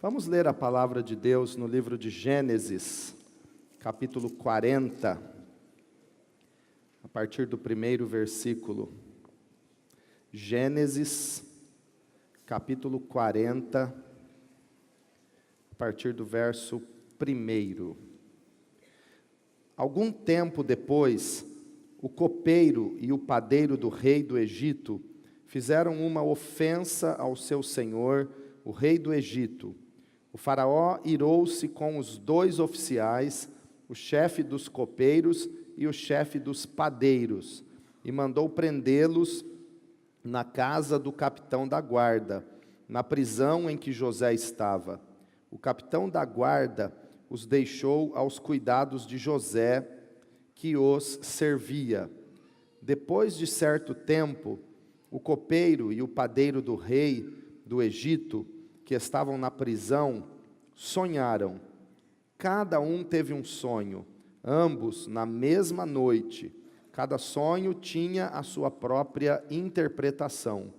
Vamos ler a palavra de Deus no livro de Gênesis, capítulo 40, a partir do primeiro versículo. Gênesis, capítulo 40, a partir do verso 1. Algum tempo depois, o copeiro e o padeiro do rei do Egito fizeram uma ofensa ao seu senhor, o rei do Egito. O faraó irou-se com os dois oficiais, o chefe dos copeiros e o chefe dos padeiros, e mandou prendê-los na casa do capitão da guarda, na prisão em que José estava. O capitão da guarda os deixou aos cuidados de José, que os servia. Depois de certo tempo, o copeiro e o padeiro do rei do Egito, que estavam na prisão, sonharam. Cada um teve um sonho, ambos na mesma noite. Cada sonho tinha a sua própria interpretação.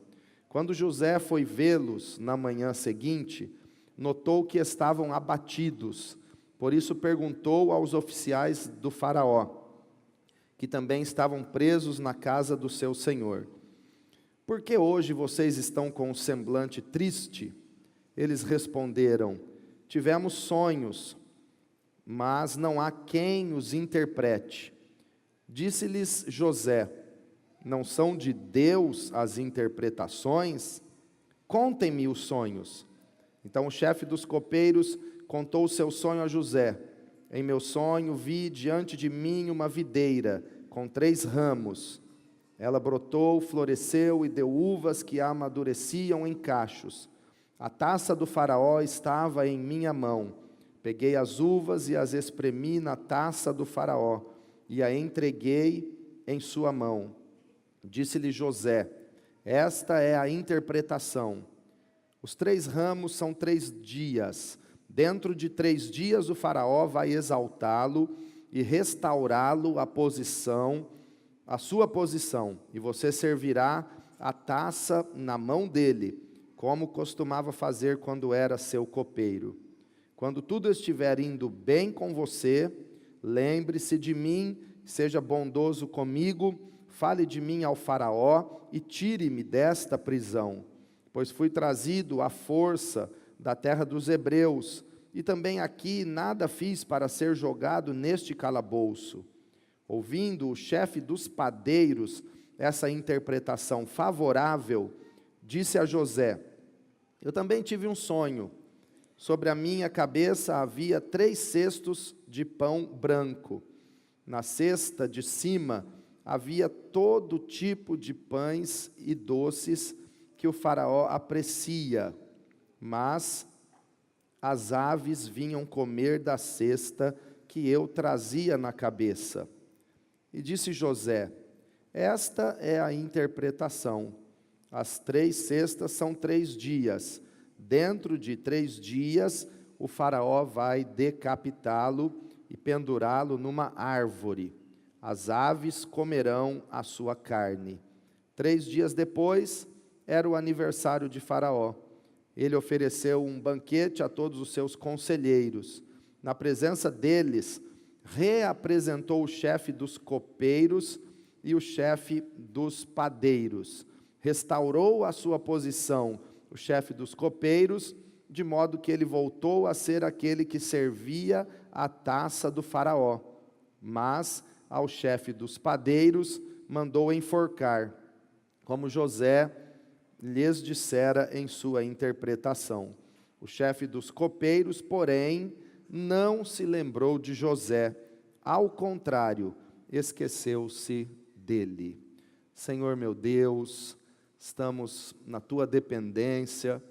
Quando José foi vê-los na manhã seguinte, notou que estavam abatidos. Por isso perguntou aos oficiais do faraó, que também estavam presos na casa do seu senhor: por que hoje vocês estão com um semblante triste? Eles responderam: tivemos sonhos, mas não há quem os interprete. Disse-lhes José: não são de Deus as interpretações? Contem-me os sonhos. Então o chefe dos copeiros contou o seu sonho a José. Em meu sonho vi diante de mim uma videira com 3 ramos. Ela brotou, floresceu e deu uvas que amadureciam em cachos. A taça do faraó estava em minha mão. Peguei as uvas e as espremi na taça do faraó e a entreguei em sua mão. Disse-lhe José: esta é a interpretação. Os 3 ramos são 3 dias. Dentro de 3 dias o faraó vai exaltá-lo e restaurá-lo a sua posição, e você servirá a taça na mão dele, como costumava fazer quando era seu copeiro. Quando tudo estiver indo bem com você, lembre-se de mim, seja bondoso comigo, fale de mim ao faraó e tire-me desta prisão, pois fui trazido à força da terra dos hebreus, e também aqui nada fiz para ser jogado neste calabouço. Ouvindo o chefe dos padeiros essa interpretação favorável, disse a José: eu também tive um sonho. Sobre a minha cabeça havia 3 cestos de pão branco. Na cesta de cima havia todo tipo de pães e doces que o faraó aprecia, mas as aves vinham comer da cesta que eu trazia na cabeça. E disse José: esta é a interpretação. As 3 cestas são 3 dias. Dentro de 3 dias, o faraó vai decapitá-lo e pendurá-lo numa árvore. As aves comerão a sua carne. 3 dias depois, era o aniversário de Faraó. Ele ofereceu um banquete a todos os seus conselheiros. Na presença deles, reapresentou o chefe dos copeiros e o chefe dos padeiros. Restaurou a sua posição o chefe dos copeiros, de modo que ele voltou a ser aquele que servia a taça do faraó. Mas ao chefe dos padeiros mandou enforcar, como José lhes dissera em sua interpretação. O chefe dos copeiros, porém, não se lembrou de José, ao contrário, esqueceu-se dele. Senhor meu Deus, estamos na tua dependência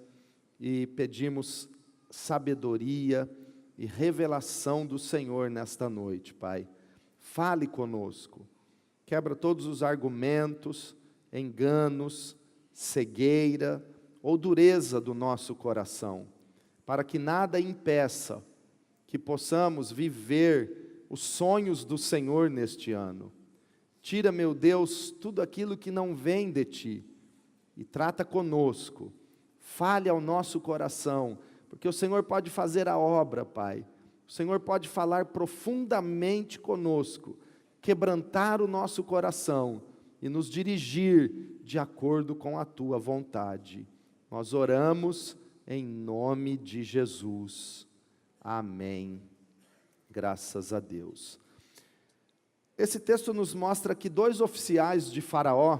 e pedimos sabedoria e revelação do Senhor nesta noite, Pai. Fale conosco, quebra todos os argumentos, enganos, cegueira ou dureza do nosso coração, para que nada impeça que possamos viver os sonhos do Senhor neste ano. Tira, meu Deus, tudo aquilo que não vem de Ti e trata conosco. Fale ao nosso coração, porque o Senhor pode fazer a obra, Pai. O Senhor pode falar profundamente conosco, quebrantar o nosso coração e nos dirigir de acordo com a Tua vontade. Nós oramos em nome de Jesus. Amém. Graças a Deus. Esse texto nos mostra que 2 oficiais de Faraó,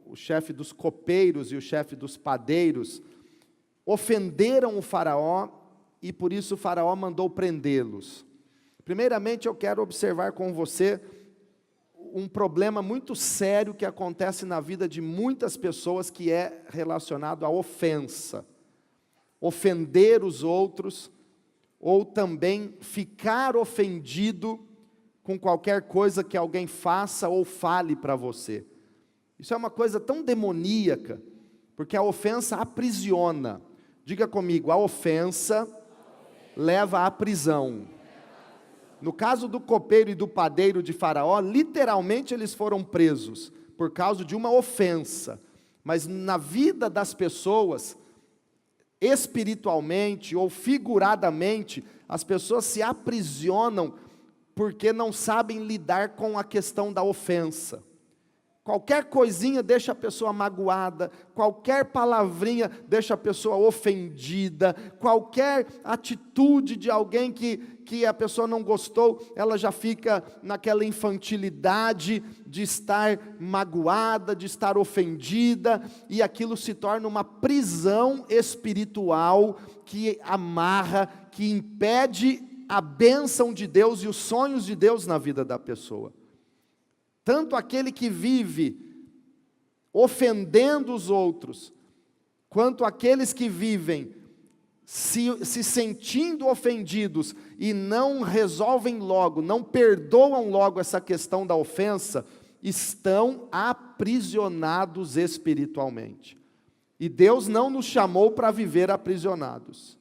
o chefe dos copeiros e o chefe dos padeiros, ofenderam o Faraó e por isso o Faraó mandou prendê-los. Primeiramente eu quero observar com você um problema muito sério que acontece na vida de muitas pessoas, que é relacionado à ofensa. Ofender os outros, ou também ficar ofendido com qualquer coisa que alguém faça ou fale para você. Isso é uma coisa tão demoníaca, porque a ofensa aprisiona. Diga comigo, a ofensa leva à prisão. No caso do copeiro e do padeiro de Faraó, literalmente eles foram presos por causa de uma ofensa. Mas na vida das pessoas, espiritualmente ou figuradamente, as pessoas se aprisionam porque não sabem lidar com a questão da ofensa. Qualquer coisinha deixa a pessoa magoada, qualquer palavrinha deixa a pessoa ofendida, qualquer atitude de alguém que a pessoa não gostou, ela já fica naquela infantilidade de estar magoada, de estar ofendida, e aquilo se torna uma prisão espiritual que amarra, que impede a bênção de Deus e os sonhos de Deus na vida da pessoa. Tanto aquele que vive ofendendo os outros, quanto aqueles que vivem se sentindo ofendidos e não resolvem logo, não perdoam logo essa questão da ofensa, estão aprisionados espiritualmente. E Deus não nos chamou para viver aprisionados.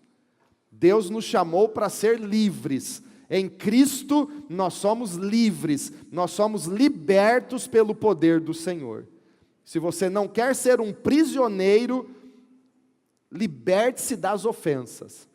Deus nos chamou para ser livres. Em Cristo nós somos livres, nós somos libertos pelo poder do Senhor. Se você não quer ser um prisioneiro, liberte-se das ofensas.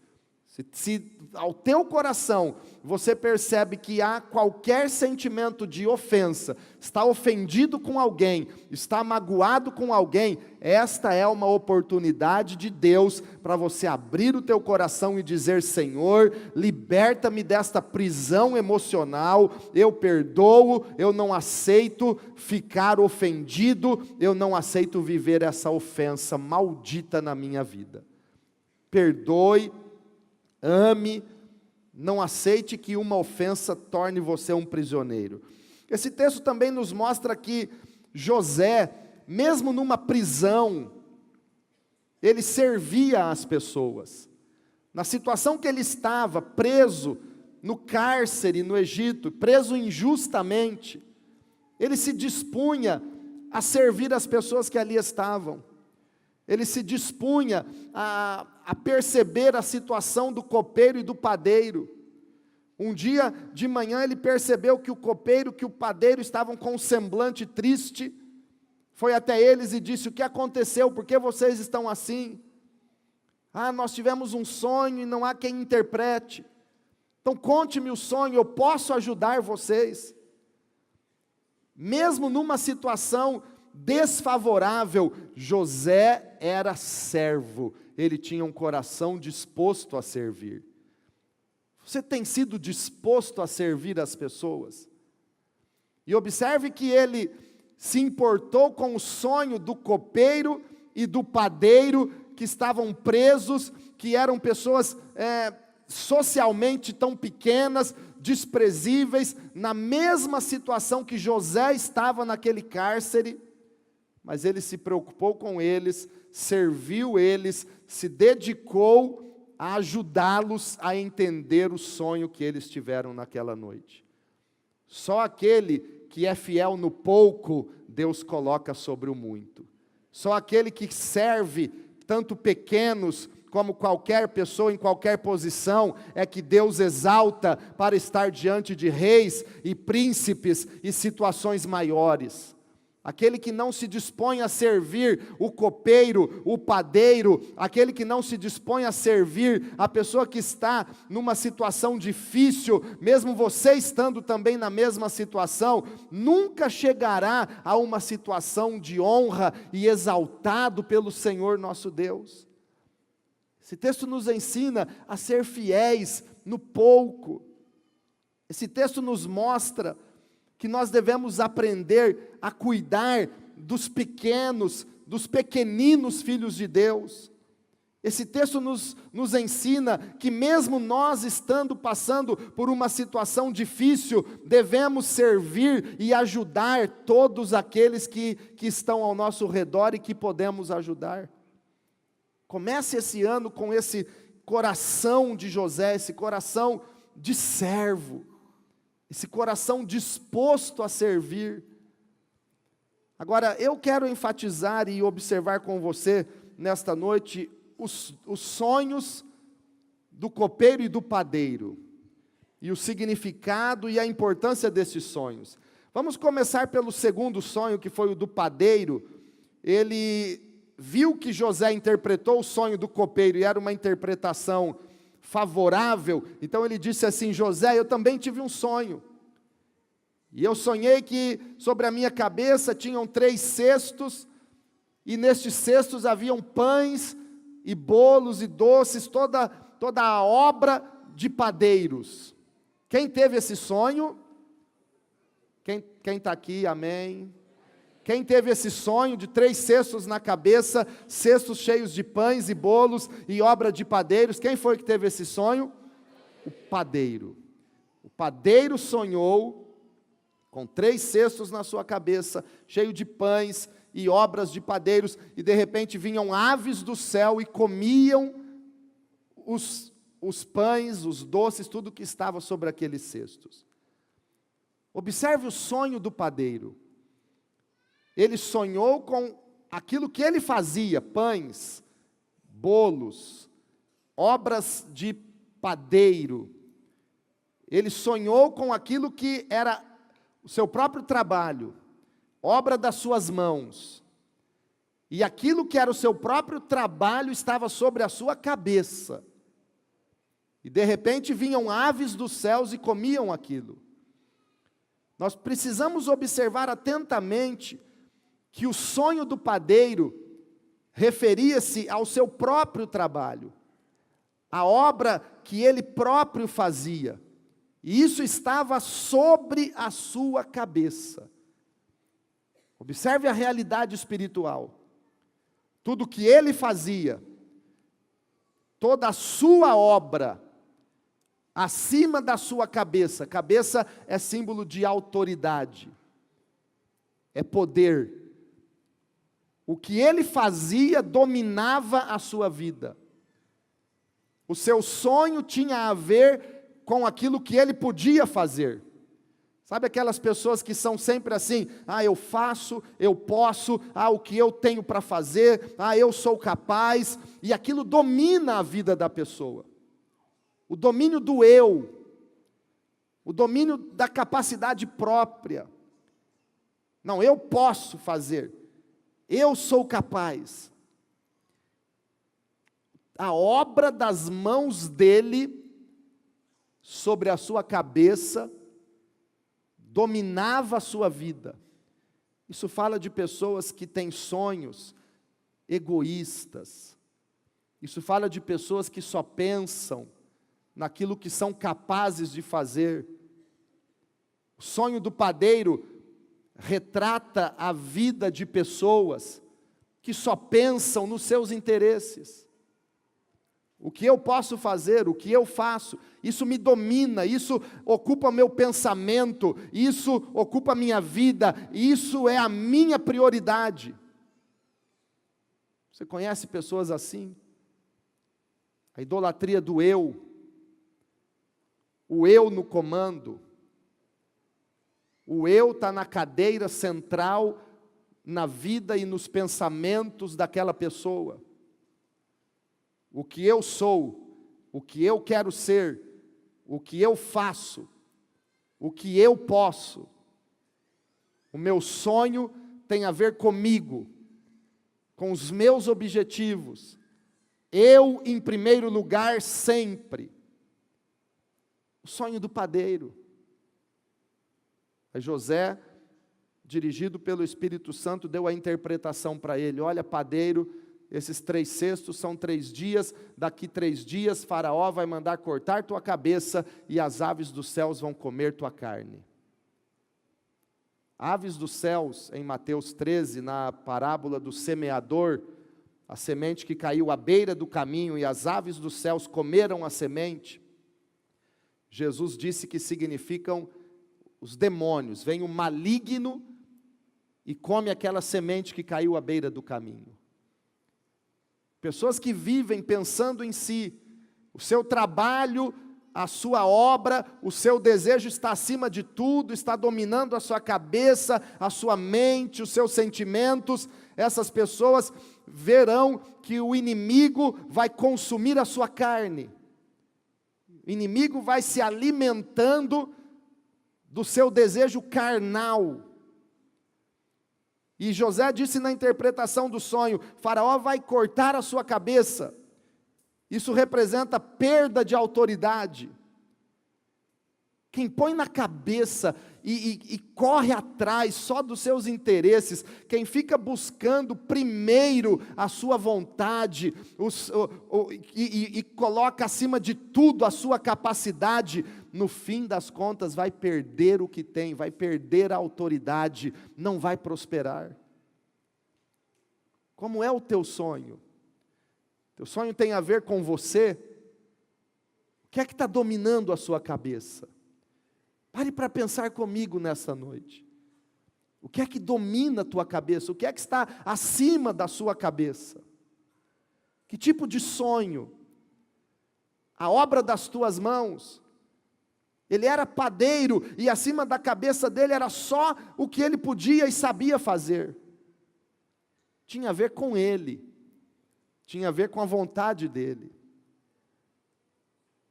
Se ao teu coração você percebe que há qualquer sentimento de ofensa, está ofendido com alguém, está magoado com alguém, esta é uma oportunidade de Deus para você abrir o teu coração e dizer: Senhor, liberta-me desta prisão emocional, eu perdoo, eu não aceito ficar ofendido, eu não aceito viver essa ofensa maldita na minha vida. Perdoe, ame, não aceite que uma ofensa torne você um prisioneiro. Esse texto também nos mostra que José, mesmo numa prisão, ele servia as pessoas. Na situação que ele estava, preso no cárcere no Egito, preso injustamente, ele se dispunha a servir as pessoas que ali estavam. Ele se dispunha a perceber a situação do copeiro e do padeiro. Um dia de manhã ele percebeu que o copeiro, que o padeiro estavam com um semblante triste. Foi até eles e disse: o que aconteceu? Por que vocês estão assim? Nós tivemos um sonho e não há quem interprete. Então conte-me o sonho, eu posso ajudar vocês. Mesmo numa situação desfavorável, José era servo, ele tinha um coração disposto a servir. Você tem sido disposto a servir as pessoas? E observe que ele se importou com o sonho do copeiro e do padeiro, que estavam presos, que eram pessoas socialmente tão pequenas, desprezíveis, na mesma situação que José estava naquele cárcere. Mas ele se preocupou com eles, serviu eles, se dedicou a ajudá-los a entender o sonho que eles tiveram naquela noite. Só aquele que é fiel no pouco, Deus coloca sobre o muito. Só aquele que serve tanto pequenos como qualquer pessoa em qualquer posição, é que Deus exalta para estar diante de reis e príncipes e situações maiores. aquele que não se dispõe a servir o copeiro, o padeiro, aquele que não se dispõe a servir a pessoa que está numa situação difícil, mesmo você estando também na mesma situação, nunca chegará a uma situação de honra e exaltado pelo Senhor nosso Deus. Esse texto nos ensina a ser fiéis no pouco. Esse texto nos mostra que nós devemos aprender a cuidar dos pequenos, dos pequeninos filhos de Deus. Esse texto nos ensina que mesmo nós estando passando por uma situação difícil, devemos servir e ajudar todos aqueles que estão ao nosso redor e que podemos ajudar. Comece esse ano com esse coração de José, esse coração de servo, esse coração disposto a servir. Agora, eu quero enfatizar e observar com você, nesta noite, os sonhos do copeiro e do padeiro, e o significado e a importância desses sonhos. Vamos começar pelo segundo sonho, que foi o do padeiro. Ele viu que José interpretou o sonho do copeiro, e era uma interpretação favorável, então ele disse assim: José, eu também tive um sonho, e eu sonhei que sobre a minha cabeça tinham 3 cestos, e nestes cestos haviam pães, e bolos, e doces, toda a obra de padeiros. Quem teve esse sonho? Quem está aqui, amém? Quem teve esse sonho de 3 cestos na cabeça, cestos cheios de pães e bolos e obra de padeiros, quem foi que teve esse sonho? O padeiro. O padeiro sonhou com 3 cestos na sua cabeça, cheio de pães e obras de padeiros, e de repente vinham aves do céu e comiam os pães, os doces, tudo que estava sobre aqueles cestos. Observe o sonho do padeiro. Ele sonhou com aquilo que ele fazia, pães, bolos, obras de padeiro. Ele sonhou com aquilo que era o seu próprio trabalho, obra das suas mãos. E aquilo que era o seu próprio trabalho estava sobre a sua cabeça. E de repente vinham aves dos céus e comiam aquilo. Nós precisamos observar atentamente que o sonho do padeiro referia-se ao seu próprio trabalho, a obra que ele próprio fazia, e isso estava sobre a sua cabeça. Observe a realidade espiritual. Tudo que ele fazia, toda a sua obra, acima da sua cabeça. Cabeça é símbolo de autoridade, é poder. O que ele fazia dominava a sua vida. O seu sonho tinha a ver com aquilo que ele podia fazer. Sabe aquelas pessoas que são sempre assim: eu faço, eu posso, o que eu tenho para fazer, eu sou capaz, e aquilo domina a vida da pessoa. O domínio do eu, o domínio da capacidade própria. Não, eu posso fazer, eu sou capaz. A obra das mãos dele sobre a sua cabeça dominava a sua vida. Isso fala de pessoas que têm sonhos egoístas. Isso fala de pessoas que só pensam naquilo que são capazes de fazer. O sonho do padeiro retrata a vida de pessoas que só pensam nos seus interesses. O que eu posso fazer, o que eu faço, isso me domina, isso ocupa meu pensamento, isso ocupa a minha vida, isso é a minha prioridade. Você conhece pessoas assim? A idolatria do eu, o eu no comando, o eu está na cadeira central, na vida e nos pensamentos daquela pessoa. O que eu sou, o que eu quero ser, o que eu faço, o que eu posso. O meu sonho tem a ver comigo, com os meus objetivos. Eu em primeiro lugar sempre. O sonho do padeiro. Aí José, dirigido pelo Espírito Santo, deu a interpretação para ele: olha, padeiro, esses 3 cestos são 3 dias, daqui 3 dias Faraó vai mandar cortar tua cabeça e as aves dos céus vão comer tua carne. Aves dos céus, em Mateus 13, na parábola do semeador, a semente que caiu à beira do caminho e as aves dos céus comeram a semente, Jesus disse que significam os demônios. Vem o maligno e come aquela semente que caiu à beira do caminho. Pessoas que vivem pensando em si, o seu trabalho, a sua obra, o seu desejo está acima de tudo, está dominando a sua cabeça, a sua mente, os seus sentimentos. Essas pessoas verão que o inimigo vai consumir a sua carne. O inimigo vai se alimentando do seu desejo carnal. E José disse na interpretação do sonho: Faraó vai cortar a sua cabeça. Isso representa perda de autoridade. Quem põe na cabeça e corre atrás só dos seus interesses, quem fica buscando primeiro a sua vontade, e coloca acima de tudo a sua capacidade, no fim das contas vai perder o que tem, vai perder a autoridade, não vai prosperar. Como é o teu sonho? Teu sonho tem a ver com você? O que é que está dominando a sua cabeça? Pare para pensar comigo nessa noite. O que é que domina a tua cabeça? O que é que está acima da sua cabeça? Que tipo de sonho? A obra das tuas mãos? Ele era padeiro e acima da cabeça dele era só o que ele podia e sabia fazer. Tinha a ver com ele. Tinha a ver com a vontade dele.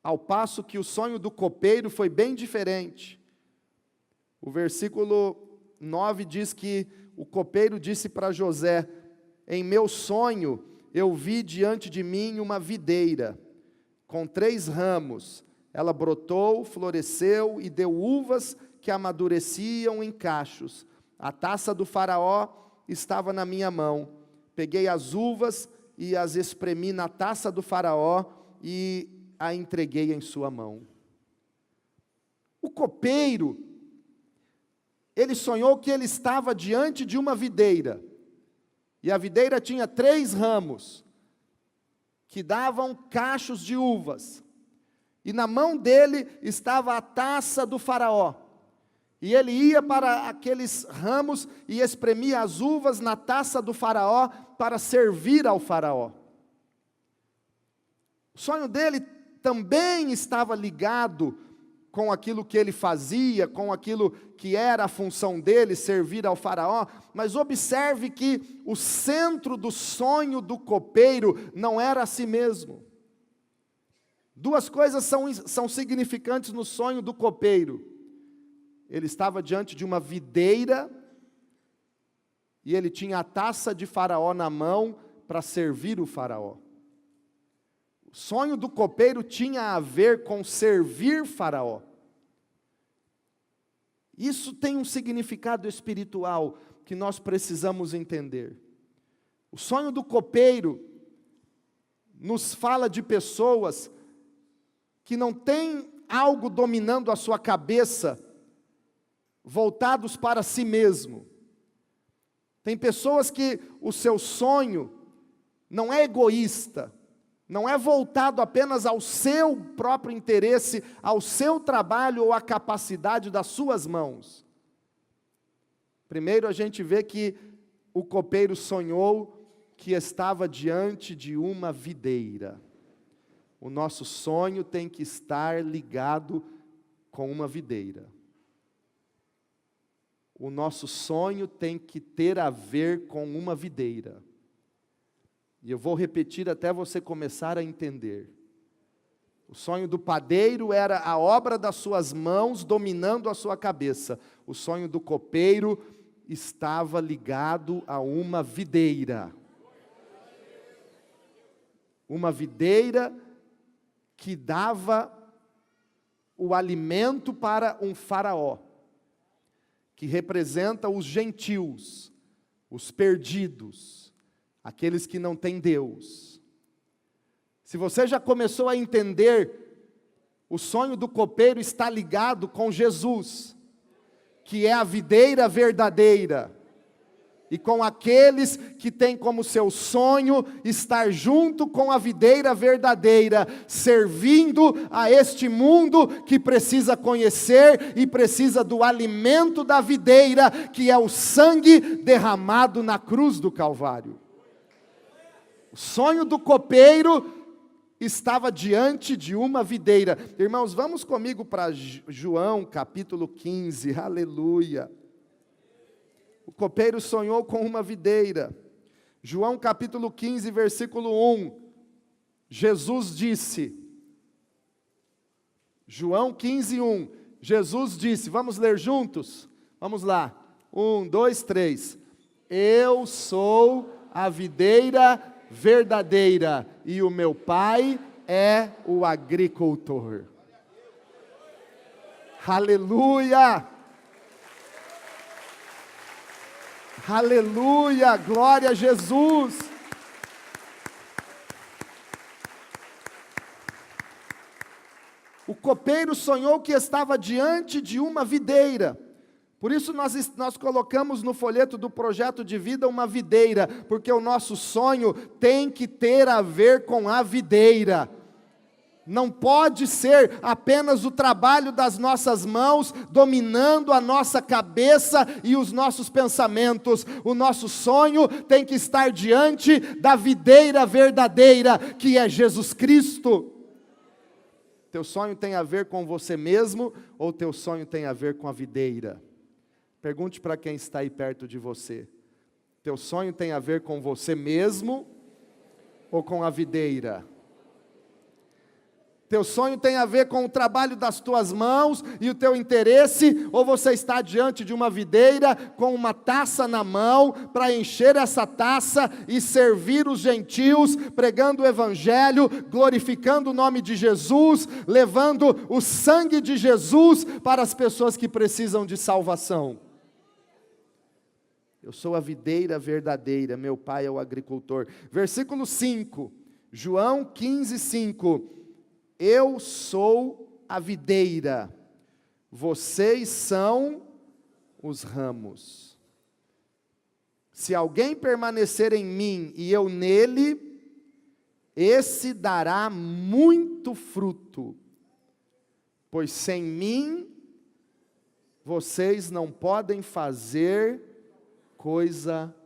Ao passo que o sonho do copeiro foi bem diferente. O versículo 9 diz que o copeiro disse para José: em meu sonho eu vi diante de mim uma videira, com 3 ramos. Ela brotou, floresceu e deu uvas que amadureciam em cachos. A taça do faraó estava na minha mão. Peguei as uvas e as espremi na taça do faraó e a entreguei em sua mão. O copeiro, ele sonhou que ele estava diante de uma videira, e a videira tinha 3 ramos, que davam cachos de uvas, e na mão dele estava a taça do faraó, e ele ia para aqueles ramos e espremia as uvas na taça do faraó, para servir ao faraó. O sonho dele também estava ligado com aquilo que ele fazia, com aquilo que era a função dele, servir ao faraó, mas observe que o centro do sonho do copeiro não era a si mesmo. 2 coisas são significantes no sonho do copeiro. Ele estava diante de uma videira, e ele tinha a taça de faraó na mão, para servir o faraó. O sonho do copeiro tinha a ver com servir faraó. Isso tem um significado espiritual que nós precisamos entender. O sonho do copeiro nos fala de pessoas que não têm algo dominando a sua cabeça, voltados para si mesmo. Tem pessoas que o seu sonho não é egoísta, não é voltado apenas ao seu próprio interesse, ao seu trabalho ou à capacidade das suas mãos. Primeiro a gente vê que o copeiro sonhou que estava diante de uma videira. O nosso sonho tem que estar ligado com uma videira. O nosso sonho tem que ter a ver com uma videira. E eu vou repetir até você começar a entender. O sonho do padeiro era a obra das suas mãos dominando a sua cabeça. O sonho do copeiro estava ligado a uma videira. Uma videira que dava o alimento para um faraó, que representa os gentios, os perdidos, aqueles que não têm Deus. Se você já começou a entender, o sonho do copeiro está ligado com Jesus, que é a videira verdadeira, e com aqueles que têm como seu sonho estar junto com a videira verdadeira, servindo a este mundo que precisa conhecer e precisa do alimento da videira, que é o sangue derramado na cruz do Calvário. O sonho do copeiro estava diante de uma videira. Irmãos, vamos comigo para João capítulo 15, aleluia. O copeiro sonhou com uma videira. João capítulo 15, versículo 1. Jesus disse, João 15, 1. Jesus disse, vamos ler juntos? Vamos lá. 1, 2, 3. Eu sou a videira verdadeira e o meu Pai é o agricultor. Aleluia! Aleluia, glória a Jesus. O copeiro sonhou que estava diante de uma videira. Por isso nós colocamos no folheto do projeto de vida uma videira, porque o nosso sonho tem que ter a ver com a videira. Não pode ser apenas o trabalho das nossas mãos dominando a nossa cabeça e os nossos pensamentos. O nosso sonho tem que estar diante da videira verdadeira, que é Jesus Cristo. Teu sonho tem a ver com você mesmo ou teu sonho tem a ver com a videira? Pergunte para quem está aí perto de você. Teu sonho tem a ver com você mesmo ou com a videira? Teu sonho tem a ver com o trabalho das tuas mãos e o teu interesse, ou você está diante de uma videira com uma taça na mão para encher essa taça e servir os gentios, pregando o evangelho, glorificando o nome de Jesus, levando o sangue de Jesus para as pessoas que precisam de salvação. Eu sou a videira verdadeira, meu Pai é o agricultor. Versículo 5, João 15, 5. Eu sou a videira, vocês são os ramos. Se alguém permanecer em mim e eu nele, esse dará muito fruto, pois sem mim vocês não podem fazer coisa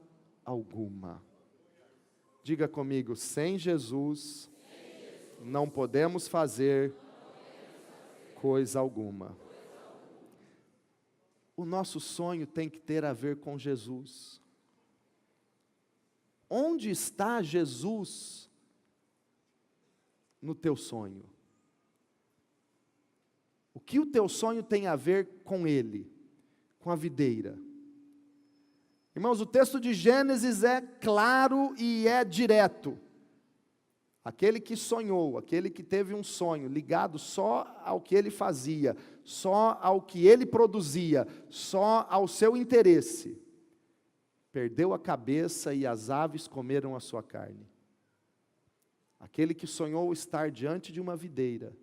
alguma. Diga comigo, sem Jesus não podemos fazer coisa alguma. O nosso sonho tem que ter a ver com Jesus. Onde está Jesus no teu sonho? O que o teu sonho tem a ver com Ele, com a videira? Irmãos, o texto de Gênesis é claro e é direto. Aquele que sonhou, aquele que teve um sonho ligado só ao que ele fazia, só ao que ele produzia, só ao seu interesse, perdeu a cabeça e as aves comeram a sua carne. Aquele que sonhou estar diante de uma videira,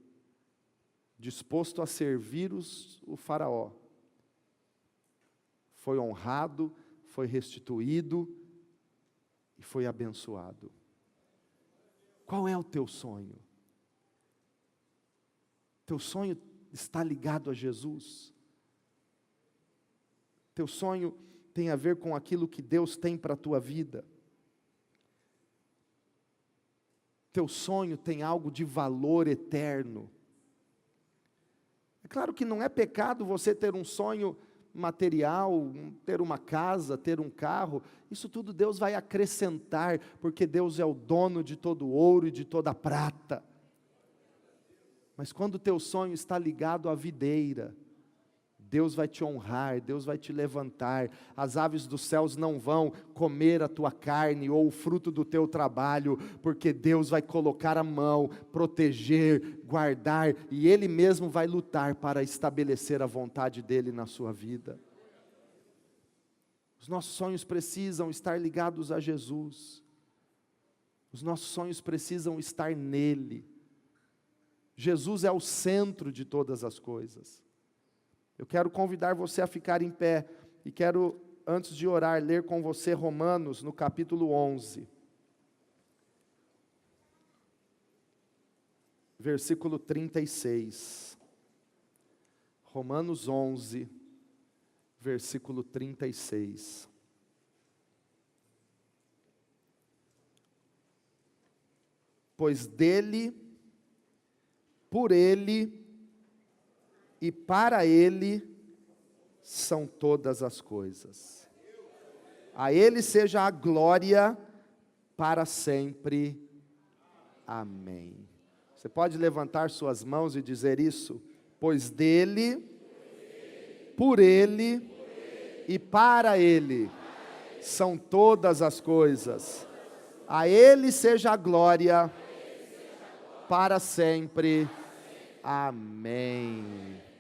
disposto a servir o faraó, foi honrado, foi restituído e foi abençoado. Qual é o teu sonho? Teu sonho está ligado a Jesus? Teu sonho tem a ver com aquilo que Deus tem para a tua vida? Teu sonho tem algo de valor eterno? É claro que não é pecado você ter um sonho material, ter uma casa, ter um carro, isso tudo Deus vai acrescentar, porque Deus é o dono de todo ouro e de toda prata. Mas quando o teu sonho está ligado à videira, Deus vai te honrar, Deus vai te levantar. As aves dos céus não vão comer a tua carne ou o fruto do teu trabalho, porque Deus vai colocar a mão, proteger, guardar, e Ele mesmo vai lutar para estabelecer a vontade dEle na sua vida. Os nossos sonhos precisam estar ligados a Jesus. Os nossos sonhos precisam estar nele. Jesus é o centro de todas as coisas. Eu quero convidar você a ficar em pé e quero, antes de orar, ler com você Romanos, no capítulo 11. Versículo 36. Romanos 11, versículo 36. Pois dele, por ele e para ele são todas as coisas. A ele seja a glória para sempre. Amém. Você pode levantar suas mãos e dizer isso? Pois dele, por ele e para ele são todas as coisas. A ele seja a glória para sempre. Amém.